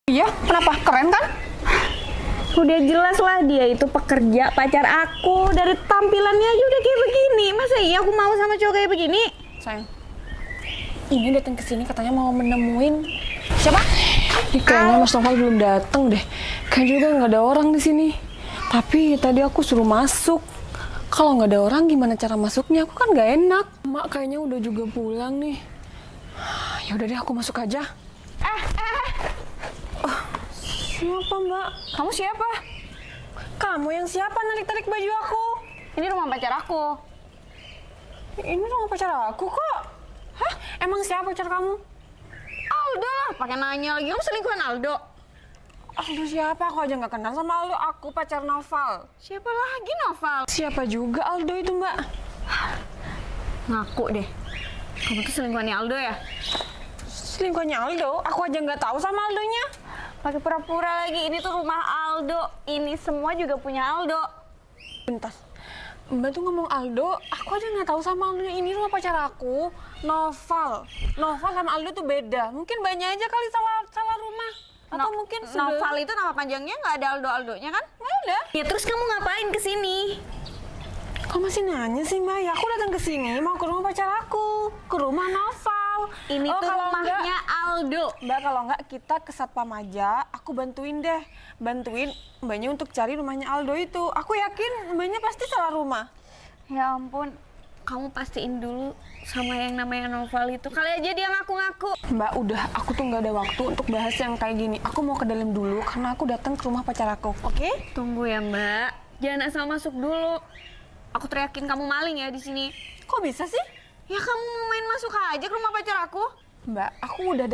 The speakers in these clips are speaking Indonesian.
Iya, kenapa? Keren kan? Udah jelas lah dia itu pekerja pacar aku. Dari tampilannya aja udah kayak begini. Masa iya aku mau sama cowok kayak begini? Sayang, ini datang ke sini katanya mau menemuin siapa? Ini kayaknya Mas Noval belum datang deh. Kayaknya juga nggak ada orang di sini. Tapi tadi aku suruh masuk. Kalau nggak ada orang gimana cara masuknya? Aku kan nggak enak. Mak kayaknya udah juga pulang nih. Ya udah deh aku masuk aja. Siapa Mbak? Kamu siapa? Kamu yang siapa narik-tarik baju aku? Ini rumah pacar aku. Ini rumah pacar aku kok. Hah? Emang siapa pacar kamu? Aldo lah, pakai nanya lagi. Kamu selingkuhan Aldo? Aldo siapa? Aku aja nggak kenal sama Aldo. Aku pacar Noval. Siapa lagi Noval? Siapa juga Aldo itu Mbak? Ngaku deh. Kamu tuh selingkuhannya Aldo ya? Selingkuhannya Aldo? Aku aja nggak tahu sama Aldonya. Pakai pura-pura lagi. Ini tuh rumah Aldo. Ini semua juga punya Aldo. Bentar. Mbak tuh ngomong Aldo, aku aja nggak tahu sama Aldonya. Ini rumah pacar aku, Noval. Noval sama Aldo tuh beda. Mungkin banyak aja kali salah rumah. Atau mungkin Noval itu nama panjangnya nggak ada Aldo-Aldonya kan? nggak ada. Ya terus kamu ngapain kesini? Kok masih nanya sih Mbak? Ya aku datang ke sini mau ke rumah pacar aku, ke rumah Noval. Ini tuh kalau rumahnya Aldo. Mbak, kalau nggak kita ke satpam aja, aku bantuin deh. Bantuin Mbaknya untuk cari rumahnya Aldo itu. Aku yakin Mbaknya pasti salah rumah. Ya ampun, kamu pastiin dulu sama yang namanya Noval itu. Kali aja dia ngaku-ngaku. Mbak, udah, aku tuh nggak ada waktu untuk bahas yang kayak gini. Aku mau ke dalam dulu karena aku datang ke rumah pacar aku, oke? Tunggu ya Mbak, jangan asal masuk dulu. Aku teriakin kamu maling ya di sini. Kok bisa sih? Ya kamu mau main masuk aja ke rumah pacar aku. Mbak, aku udah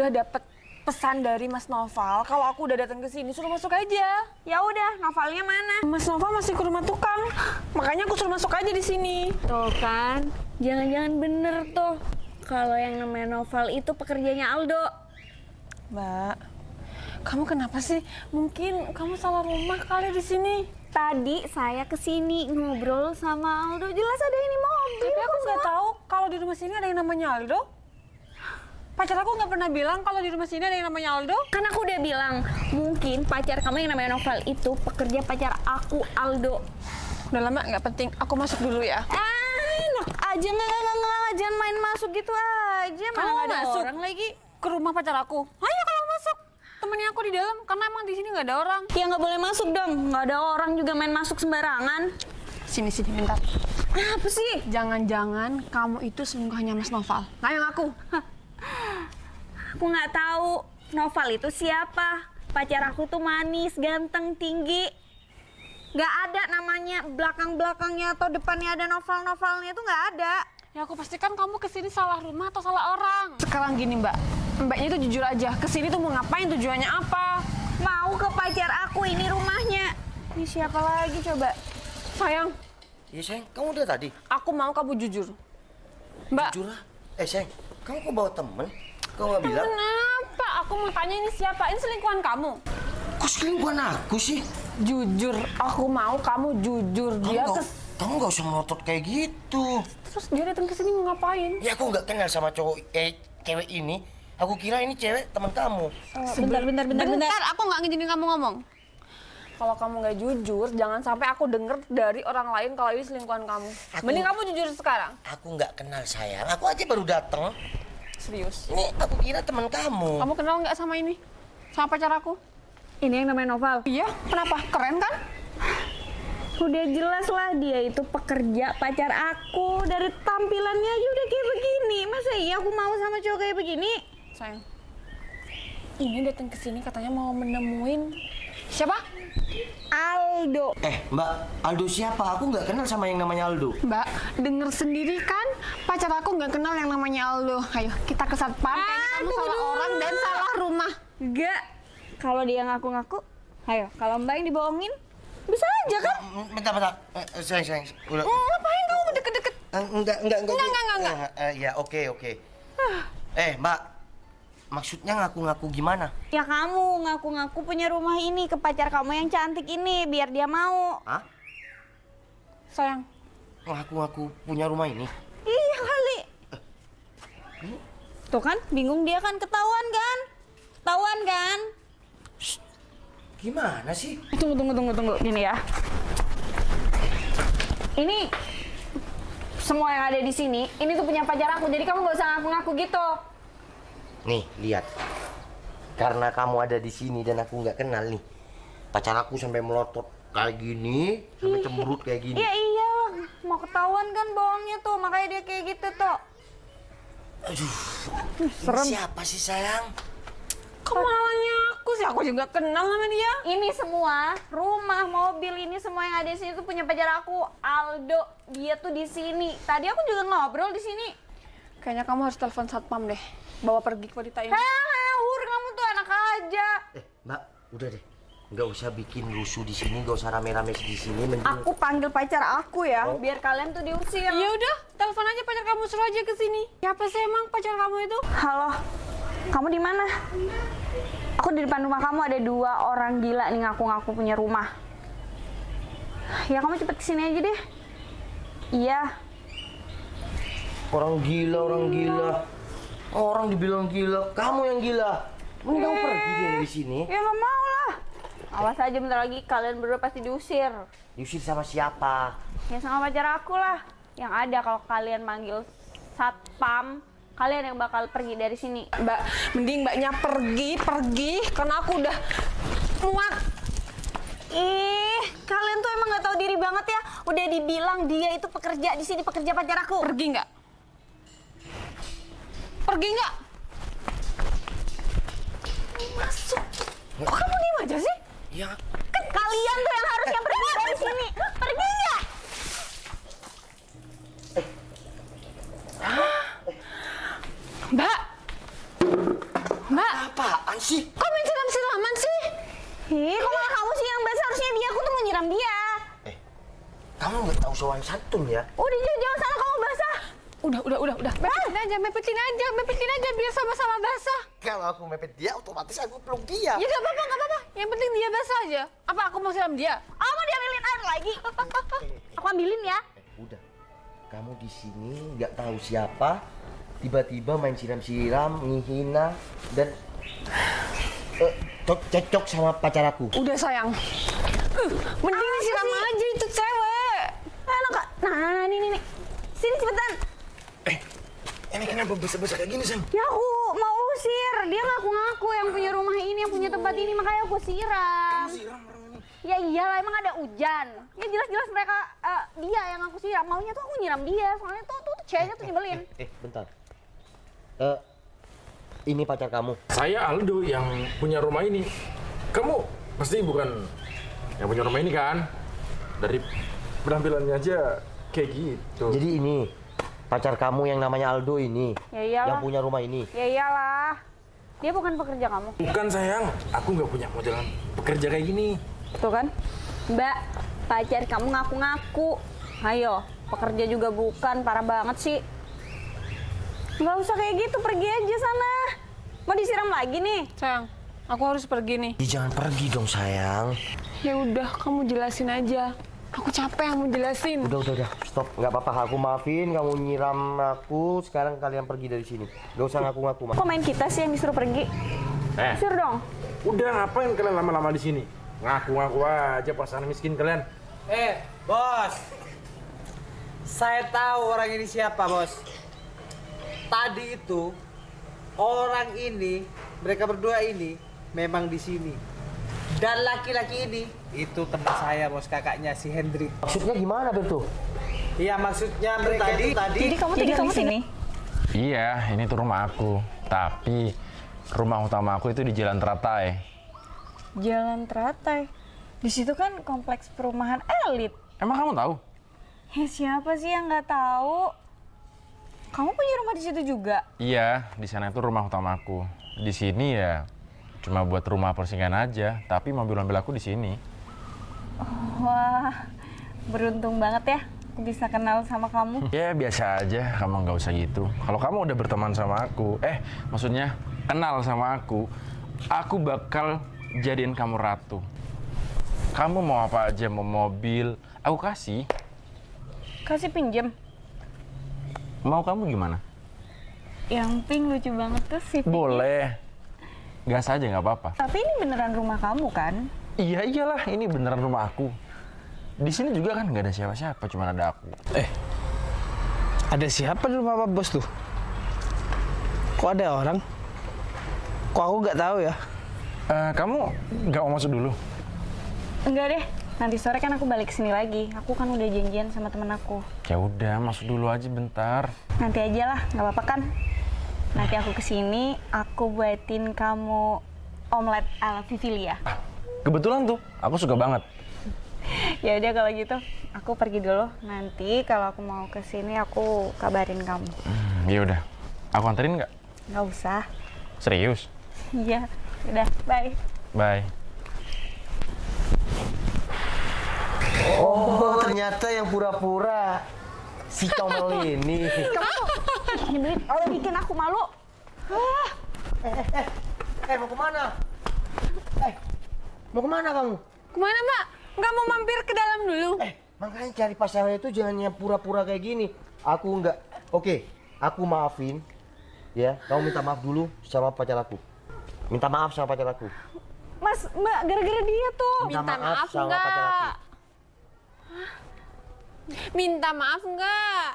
dapet pesan dari Mas Noval. Kalau aku udah datang ke sini, suruh masuk aja. Ya udah, Novalnya mana? Mas Noval masih ke rumah tukang, makanya aku suruh masuk aja di sini. Tuh kan, jangan-jangan bener tuh. Kalau yang namanya Noval itu pekerjanya Aldo. Mbak, kamu kenapa sih? Mungkin kamu salah rumah kali di sini. Tadi saya kesini ngobrol sama Aldo, jelas ada ini mobil. Tapi aku nggak tahu kalau di rumah sini ada yang namanya Aldo. Pacar aku nggak pernah bilang kalau di rumah sini ada yang namanya Aldo. Kan aku udah bilang, mungkin pacar kamu yang namanya Noval itu pekerja pacar aku, Aldo. Udah lama nggak penting, aku masuk dulu ya. Enak aja, nggak, jangan main masuk gitu aja. Kamu Mana mau nggak ada masuk orang lagi. ke rumah pacar aku? Ayo kalau masuk, temennya aku di dalam karena emang di sini nggak ada orang. Ya nggak boleh masuk dong, nggak ada orang juga main masuk sembarangan. Sini bentar. Apa sih? Jangan-jangan kamu itu selingkuhannya Mas Noval. Ayo ngaku. Aku nggak tahu Noval itu siapa. Pacar aku tuh manis, ganteng, tinggi. Nggak ada namanya belakang-belakangnya atau depannya ada Noval-Novalnya itu nggak ada. Ya aku pastikan kamu kesini salah rumah atau salah orang. Sekarang gini Mbak, Mbaknya itu jujur aja. Kesini tuh mau ngapain, tujuannya apa? Mau ke pacar aku, ini rumahnya. Ini siapa lagi coba? Sayang, Iya sayang, kamu udah tadi? aku mau kamu jujur. Mbak, Jujur lah. Sayang, kamu kok bawa temen? Kau nggak bilang? kenapa? Aku mau tanya ini siapa? Ini selingkuhan kamu. Kok selingkuhan aku sih? Jujur, aku mau kamu jujur. Kamu nggak usah melotot kayak gitu. Terus dia datang ke sini mau ngapain? Ya aku nggak kenal sama cewek ini. Aku kira ini cewek teman kamu. Bentar. Aku nggak ngizinin kamu ngomong. Kalau kamu nggak jujur, jangan sampai aku denger dari orang lain kalau ini selingkuhan kamu. Mending kamu jujur sekarang. Aku nggak kenal sayang. Aku aja baru datang. Serius. Ini aku kira teman kamu. Kamu kenal nggak sama ini? Sama pacar aku? Ini yang namanya Noval. Iya, kenapa? Keren kan? Udah jelas lah dia itu pekerja pacar aku. Dari tampilannya aja udah kayak begini. Masa iya aku mau sama cowok kayak begini? Sayang, ini datang ke sini katanya mau menemuin siapa? Aldo. Mbak, Aldo siapa? Aku nggak kenal sama yang namanya Aldo. Mbak, denger sendiri kan? Pacar aku nggak kenal yang namanya Aldo. Ayo, kita ke satpam. Kayaknya kamu salah orang dan salah rumah. Enggak. Kalau dia ngaku-ngaku, ayo. Kalau Mbak yang dibohongin, bisa aja kan? Bentar. Sayang. Udah. Ngapain kamu deket-deket? Enggak. Enggak. Ya, oke. Mbak, maksudnya ngaku-ngaku gimana? Ya kamu ngaku-ngaku punya rumah ini ke pacar kamu yang cantik ini, biar dia mau. Hah? Sayang, Ngaku-ngaku punya rumah ini? Iya kali. Tuh kan, bingung dia kan, ketahuan kan? Ketahuan kan? Gimana sih? Tunggu. Gini ya. Ini semua yang ada di sini, ini tuh punya pacar aku. Jadi kamu nggak usah ngaku-ngaku gitu. Nih, lihat. Karena kamu ada di sini dan aku nggak kenal nih. Pacar aku sampai melotot kayak gini, sampai cemberut kayak gini. Iya, mau ketahuan kan bohongnya tuh, makanya dia kayak gitu tuh. Aduh, serem. ini siapa sih sayang? Kok malahnya aku sih? Aku juga kenal sama dia. Ini semua rumah, mobil ini semua yang ada di sini tuh punya pacar aku, Aldo. Dia tuh di sini. Tadi aku juga ngobrol di sini. Kayaknya kamu harus telepon satpam deh. Bawa pergi wanita ini. Hur, kamu tuh anak aja. Mbak, udah deh. Nggak usah bikin rusuh di sini, nggak usah rame-rame di sini. Mending... Aku panggil pacar aku ya, biar kalian tuh diusir. Ya udah, telepon aja pacar kamu, suruh aja ke sini. Siapa sih emang pacar kamu itu? Halo, kamu di mana? Aku di depan rumah kamu ada 2 orang gila nih ngaku-ngaku punya rumah. Ya kamu cepet kesini aja deh. Iya. Orang gila. Orang dibilang gila, kamu yang gila. Mending kamu pergi deh dari sini. Ya nggak mau lah. Awas aja, bentar lagi kalian berdua pasti diusir. Diusir sama siapa? Ya sama pacar aku lah. Yang ada kalau kalian manggil satpam, kalian yang bakal pergi dari sini. Mbak, mending mbaknya pergi. Karena aku udah muak. Ih, kalian tuh emang nggak tahu diri banget ya. Udah dibilang dia itu pekerja di sini, pekerja pacar aku. Pergi nggak? Pergi nggak? Masuk. Kok kamu diem aja sih? Ya, Kan kalian tuh yang harusnya pergi dari sini. Pergi nggak? Mbak. apaan sih? Kok main siram-siraman sih? Ih, kok malah kamu sih yang basah? Harusnya dia, aku tuh mau nyiram dia. Kamu nggak tahu soal santun ya? Udah jangan sana kamu basah. Udah. Mepetin aja biar sama-sama basah. Kalau aku mepet dia, otomatis aku peluk dia. Ya nggak apa-apa. Yang penting dia basah aja. Apa aku mau siram dia? Oh, mau diambilin air lagi? Aku ambilin ya. Udah, kamu di sini nggak tahu siapa, tiba-tiba main siram-siram, ngehina, dan cocok sama pacar aku. Udah sayang. Mending disiram aja itu cewek. Nah, nih. Sini cepetan. Ini kenapa besar-besar kayak gini, Sam? Ya aku mau usir. Dia ngaku-ngaku yang punya rumah ini, yang punya tempat ini, makanya aku siram. Kamu siram orang ini. Ya iyalah, emang ada hujan. Ya jelas-jelas mereka, dia yang aku siram. Maunya tuh aku nyiram dia, soalnya tuh ceweknya tuh nyebelin. Bentar. Ini pacar kamu. Saya Aldo yang punya rumah ini. Kamu pasti bukan yang punya rumah ini kan? Dari penampilannya aja kayak gitu. Jadi ini pacar kamu yang namanya Aldo ini, Ya iyalah. yang punya rumah ini. Ya iyalah. Dia bukan pekerja kamu. Bukan sayang, aku nggak punya modelan pekerja kayak gini. Tuh kan? Mbak, pacar kamu ngaku-ngaku. Ayo, pekerja juga bukan, parah banget sih. Nggak usah kayak gitu, pergi aja sana. Mau disiram lagi nih? Sayang, aku harus pergi nih. Jangan pergi dong sayang. Ya udah, kamu jelasin aja. Aku capek yang mau jelasin. Udah, stop. Nggak apa-apa, aku maafin kamu nyiram aku. Sekarang kalian pergi dari sini. Nggak usah ngaku-ngaku, Ma. Kok main kita sih yang disuruh pergi? Suruh dong. Udah ngapain kalian lama-lama di sini? Ngaku-ngaku aja pasangan miskin kalian. Bos. Saya tahu orang ini siapa, Bos. Tadi itu orang ini, mereka berdua ini memang di sini. Dan laki-laki ini itu teman saya, Bos, kakaknya si Hendrik. Maksudnya gimana, Bertu? Iya, maksudnya mereka itu tadi. Jadi kamu di sini? Iya, ini tuh rumah aku. Tapi rumah utama aku itu di Jalan Teratai. Jalan Teratai. Di situ kan kompleks perumahan elit. Emang kamu tahu? Siapa sih yang nggak tahu? Kamu punya rumah di situ juga? Iya, di sana itu rumah utamaku. Di sini ya cuma buat rumah persinggahan aja, tapi mobil-mobil aku di sini. Wah, beruntung banget ya. Aku bisa kenal sama kamu. Ya biasa aja, kamu nggak usah gitu. Kalau kamu udah berteman sama aku, maksudnya kenal sama aku bakal jadiin kamu ratu. Kamu mau apa aja, mau mobil, aku kasih. Kasih pinjem. Mau kamu gimana? Yang pink lucu banget tuh sih. Boleh. gas aja nggak apa-apa. Tapi ini beneran rumah kamu kan? Iya iyalah, ini beneran rumah aku. Di sini juga kan nggak ada siapa-siapa, cuma ada aku. Ada siapa di rumah Pak Bos tuh? Kok ada orang? Kok aku nggak tahu ya? Kamu nggak mau masuk dulu? Enggak deh. Nanti sore kan aku balik sini lagi. Aku kan udah janjian sama temen aku. Ya udah, masuk dulu aja bentar. Nanti aja lah, nggak apa-apa kan? Nanti aku kesini, aku buatin kamu omelet ala Vivilia. Kebetulan tuh, aku suka banget. Ya udah kalau gitu, aku pergi dulu. Nanti kalau aku mau kesini, aku kabarin kamu. Ya udah, aku anterin nggak? Nggak usah. Serius? Iya, udah, bye. Bye. Oh, ternyata yang pura-pura si Comel ini. Nyebelin, bikin aku malu. Mau kemana? Mau kemana kamu? Kemana, Mbak? Nggak mau mampir ke dalam dulu? Makanya cari pasangan itu jangan yang pura-pura kayak gini. Aku nggak. Oke, aku maafin. Ya, kamu minta maaf dulu sama pacar aku. Minta maaf sama pacar aku. Mas, Mbak, gara-gara dia tuh. Minta maaf sama nggak? pacar aku. Minta maaf nggak?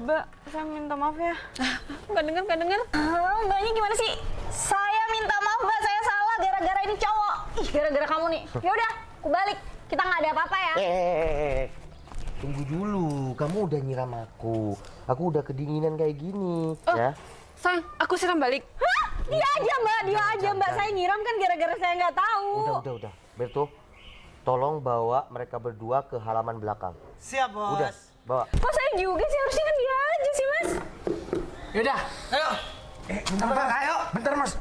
Mbak, saya minta maaf ya. Nggak denger. Mbaknya gimana sih? Saya minta maaf, Mbak. Saya salah gara-gara ini cowok. Ih, gara-gara kamu nih. Ya udah, aku balik. Kita nggak ada apa-apa ya. Tunggu dulu. Kamu udah nyiram aku. Aku udah kedinginan kayak gini, ya. Sayang, aku siram balik. Hah? Dia aja, Mbak. Dia aja, Mbak. Saya nyiram kan gara-gara saya nggak tahu. Udah. Berto, tolong bawa mereka berdua ke halaman belakang. Siap, Bos. Udah, bawa. Kok saya juga sih? Harusnya kan dia aja sih, Mas. Yaudah, ayo. Bentar, ayo. Bentar, Mas.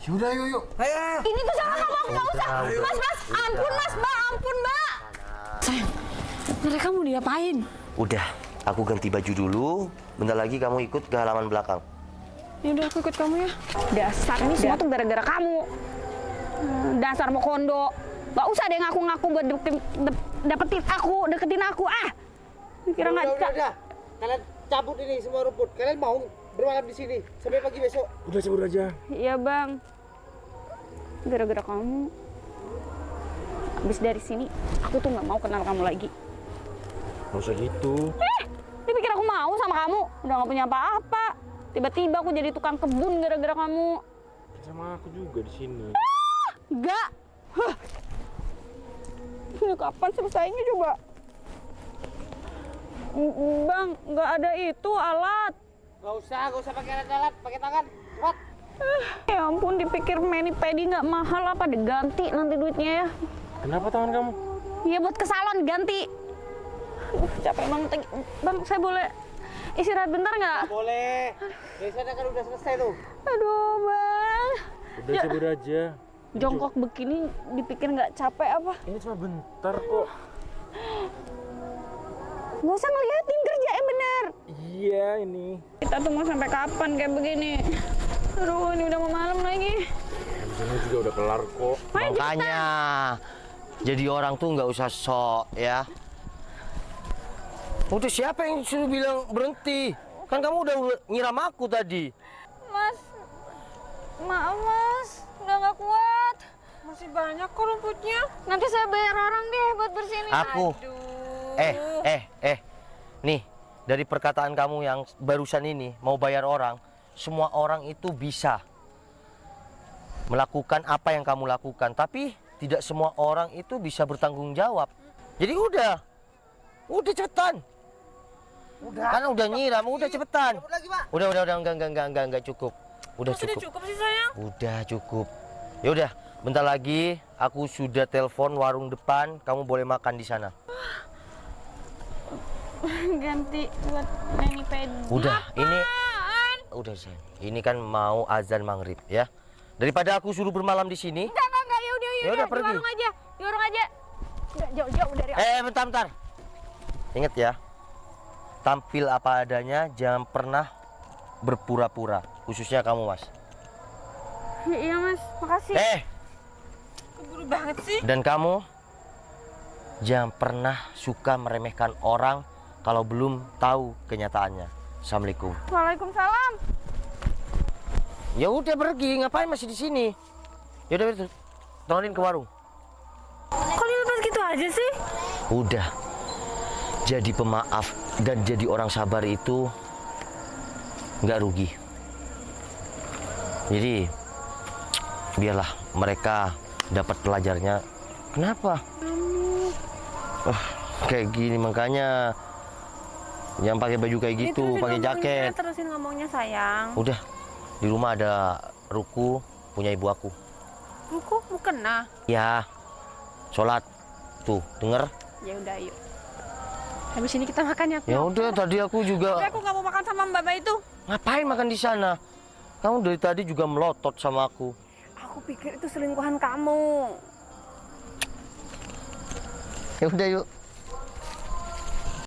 Yaudah, yuk. Ayo. Ini tuh salah kamu. Nggak usah. Udah. Mas. Ampun, Mas. Mbak, ampun, Mbak. Sayang, mereka mau diapain? Udah, aku ganti baju dulu. Bentar lagi kamu ikut ke halaman belakang. Ya udah, aku ikut kamu ya. Dasar ini semua tuh gara-gara kamu. Dasar mau kondo. Gak usah deh ngaku-ngaku buat deketin aku. Kira nggak Udah. Kalian cabut ini semua rumput. Kalian mau bermalam di sini sampai pagi besok. Udah cabut aja. Iya, Bang. Gara-gara kamu. Habis dari sini, aku tuh nggak mau kenal kamu lagi. Nggak usah gitu. Dipikir aku mau sama kamu. Udah nggak punya apa-apa. Tiba-tiba aku jadi tukang kebun gara-gara kamu. Sama aku juga di sini. Enggak. Ini kapan selesainya coba? Bang, nggak ada itu alat. Gak usah pakai alat, pakai tangan. Cepat. Ya ampun, dipikir mani-pedi nggak mahal apa diganti nanti duitnya ya. Kenapa tangan kamu? Iya buat ke salon ganti. Capek banget. Bang, saya boleh istirahat bentar nggak? Boleh. Dari sana kan udah selesai tuh. Aduh, Bang. Udah cabut aja. Jongkok begini dipikir nggak capek apa? Ini cuma bentar kok. Nggak usah ngeliatin, kerjain bener. Iya ini. Kita tuh mau sampai kapan kayak begini? Aduh, ini udah mau malam lagi. Di sini juga udah kelar kok. Makanya jadi orang tuh nggak usah sok ya. Udah siapa yang suruh bilang berhenti? Kan kamu udah nyiram aku tadi. Mas, maaf Mas, udah nggak kuat. Masih banyak kok rumputnya. Nanti saya bayar orang deh buat bersihin. Aku. Nih, dari perkataan kamu yang barusan ini mau bayar orang, semua orang itu bisa melakukan apa yang kamu lakukan, tapi tidak semua orang itu bisa bertanggung jawab. Jadi udah cepetan. Kan udah nyiram, udah cepetan. Udah enggak cukup. Udah Sudah cukup. cukup sih sayang. Udah cukup. Ya udah, bentar lagi aku sudah telepon warung depan, kamu boleh makan di sana. Ganti buat mani-pedi. Udah, udah sayang. Ini kan mau azan maghrib ya. Daripada aku suruh bermalam di sini. Enggak, ya udah, pergi. Di warung aja. Udah jauh-jauh dari aku. Bentar. Ingat ya. Tampil apa adanya, jangan pernah berpura-pura, khususnya kamu, Mas. Iya, Mas. Makasih. Keburu banget sih. Dan kamu jangan pernah suka meremehkan orang kalau belum tahu kenyataannya. Assalamualaikum. Waalaikumsalam. Ya udah pergi, ngapain masih di sini? Ya udah itu, tolongin ke warung. Kok dilepas gitu aja sih? Udah. Jadi pemaaf dan jadi orang sabar itu nggak rugi. Jadi biarlah mereka dapat pelajarnya. Kenapa? Kayak gini makanya yang pakai baju kayak gitu, pakai jaket. Terusin ngomongnya sayang. Udah, di rumah ada ruku punya ibu aku. Ruku mukena. Ya, sholat tuh, denger? Ya udah yuk. Habis ini kita makan ya. Ya udah, tadi aku juga. Tapi aku nggak mau makan sama Mbak Ba itu. Ngapain makan di sana? Kamu dari tadi juga melotot sama aku. Aku pikir itu selingkuhan kamu. Ya udah yuk.